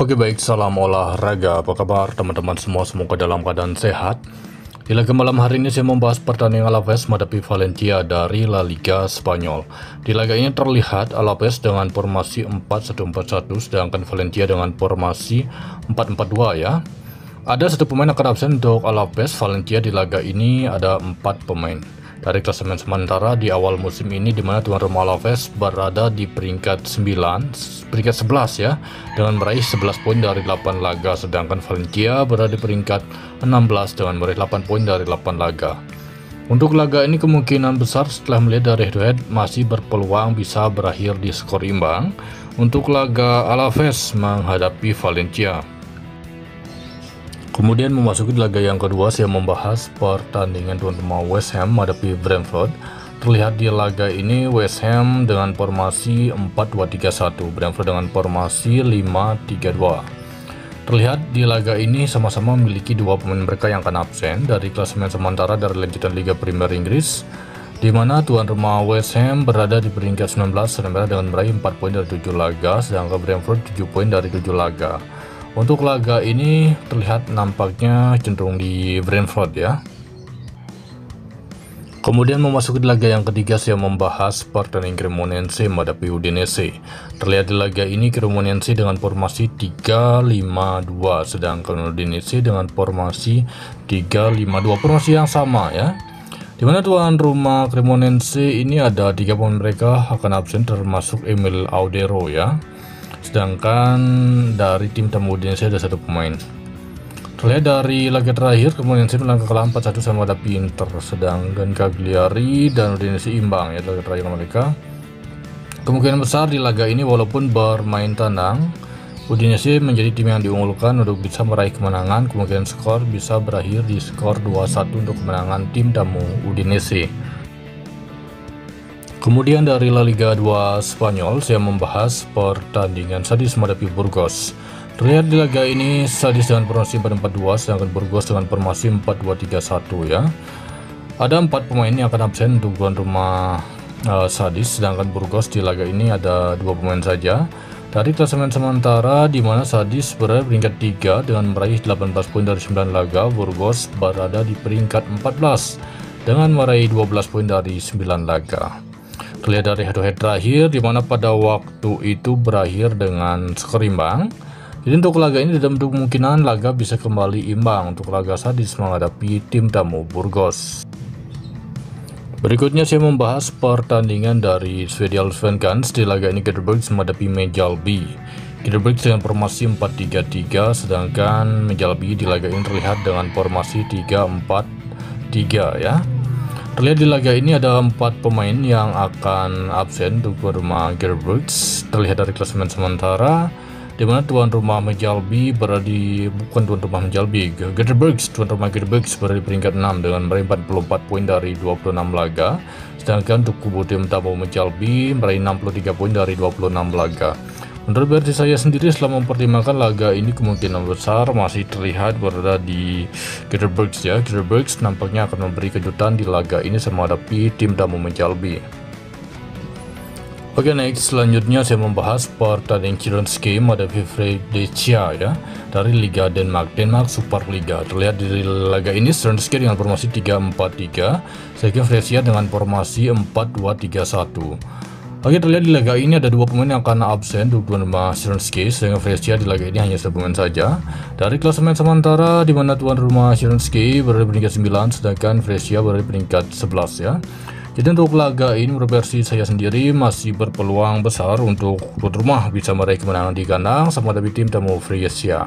Oke baik, salam olahraga. Apa kabar teman-teman semua? Semoga dalam keadaan sehat. Di laga malam hari ini saya membahas pertandingan Alaves menghadapi Valencia dari La Liga Spanyol. Di laga ini terlihat Alaves dengan formasi 4-1-4-1, sedangkan Valencia dengan formasi 4-4-2 ya. Ada satu pemain akan absen untuk Alaves. Valencia di laga ini ada 4 pemain. Dari klasemen sementara di awal musim ini, di mana tuan rumah Alaves berada di peringkat 11 ya, dengan meraih 11 poin dari 8 laga, sedangkan Valencia berada di peringkat 16 dengan meraih 8 poin dari 8 laga. Untuk laga ini kemungkinan besar setelah melihat dari head-to-head masih berpeluang bisa berakhir di skor imbang untuk laga Alaves menghadapi Valencia. Kemudian memasuki laga yang kedua, saya membahas pertandingan tuan rumah West Ham menghadapi Brentford. Terlihat di laga ini West Ham dengan formasi 4-2-3-1, Brentford dengan formasi 5-3-2. Terlihat di laga ini sama-sama memiliki dua pemain mereka yang akan absen dari klasemen sementara dari lanjutan Liga Premier Inggris, di mana tuan rumah West Ham berada di peringkat 19 dengan meraih 4 poin dari 7 laga, sedangkan Brentford 7 poin dari 7 laga. Untuk laga ini terlihat nampaknya cenderung di Brentford ya. Kemudian memasuki laga yang ketiga, saya membahas pertandingan Cremonense menghadapi Udinese. Terlihat di laga ini Cremonense dengan formasi 3-5-2, sedangkan Udinese dengan formasi 3-5-2, formasi yang sama ya. Dimana tuan rumah Cremonense ini ada 3 pemain mereka akan absen, termasuk Emil Audero ya. Sedangkan dari tim tamu Udinese ada 1 pemain. Terlihat dari laga terakhir Cremonense menang kekalahan 4-1 sama menghadapi Inter, sedangkan Cagliari dan Udinese imbang ya laga terakhir mereka. Kemungkinan besar di laga ini walaupun bermain tandang, Udinese menjadi tim yang diunggulkan untuk bisa meraih kemenangan. Kemungkinan skor bisa berakhir di skor 2-1 untuk kemenangan tim tamu Udinese. Kemudian dari La Liga 2 Spanyol, saya membahas pertandingan Sadis menghadapi Burgos. Terlihat di laga ini Sadis dengan formasi 4-4-2, sedangkan Burgos dengan formasi 4-2-3-1 ya. Ada 4 pemain yang akan absen untuk tuan rumah Sadis, sedangkan Burgos di laga ini ada 2 pemain saja. Dari klasemen sementara, di mana Sadis berada di peringkat 3 dengan meraih 18 poin dari 9 laga, Burgos berada di peringkat 14 dengan meraih 12 poin dari 9 laga. Terlihat dari head-to-head terakhir, di mana pada waktu itu berakhir dengan skor imbang. Jadi untuk laga ini tidak menutup kemungkinan laga bisa kembali imbang untuk laga Sadis menghadapi tim tamu Burgos. Berikutnya saya membahas pertandingan dari Swedia Allsvenskan. Di laga ini Gederbergs menghadapi Mjällby. Gederbergs dengan formasi 4-3-3, sedangkan Mjällby di laga ini terlihat dengan formasi 3-4-3 ya. Terlihat di laga ini ada 4 pemain yang akan absen untuk tuan rumah Gederbergs. Terlihat dari klasemen sementara, di mana tuan rumah Mjällby berada di Gederbergs, tuan rumah Gederbergs berada di peringkat 6 dengan meraih 44 poin dari 26 laga, sedangkan untuk kubu tim tamu Mjällby meraih 63 poin dari 26 laga. Menurut versi saya sendiri, setelah mempertimbangkan laga ini kemungkinan besar masih terlihat berada di Gederbergs ya. Gederbergs nampaknya akan memberi kejutan di laga ini sama menghadapi tim tamu Mjällby. Oke, next selanjutnya saya membahas pertandingan Kironski menghadapi Fredericia ya, dari Liga Denmark Superliga. Terlihat di laga ini Kironski dengan formasi 3-4-3, sedangkan Fredericia dengan formasi 4-2-3-1. Oke, terlihat di laga ini ada 2 pemain yang akan absen untuk tuan rumah Kironski, sehingga Fredericia di laga ini hanya 1 pemain saja. Dari klasemen sementara, di mana tuan rumah Kironski berada di peringkat 9, sedangkan Fredericia berada di peringkat 11 ya. Jadi untuk laga ini menurut versi saya sendiri masih berpeluang besar untuk tuan rumah bisa meraih kemenangan di kandang sama menghadapi tim tamu Fredericia.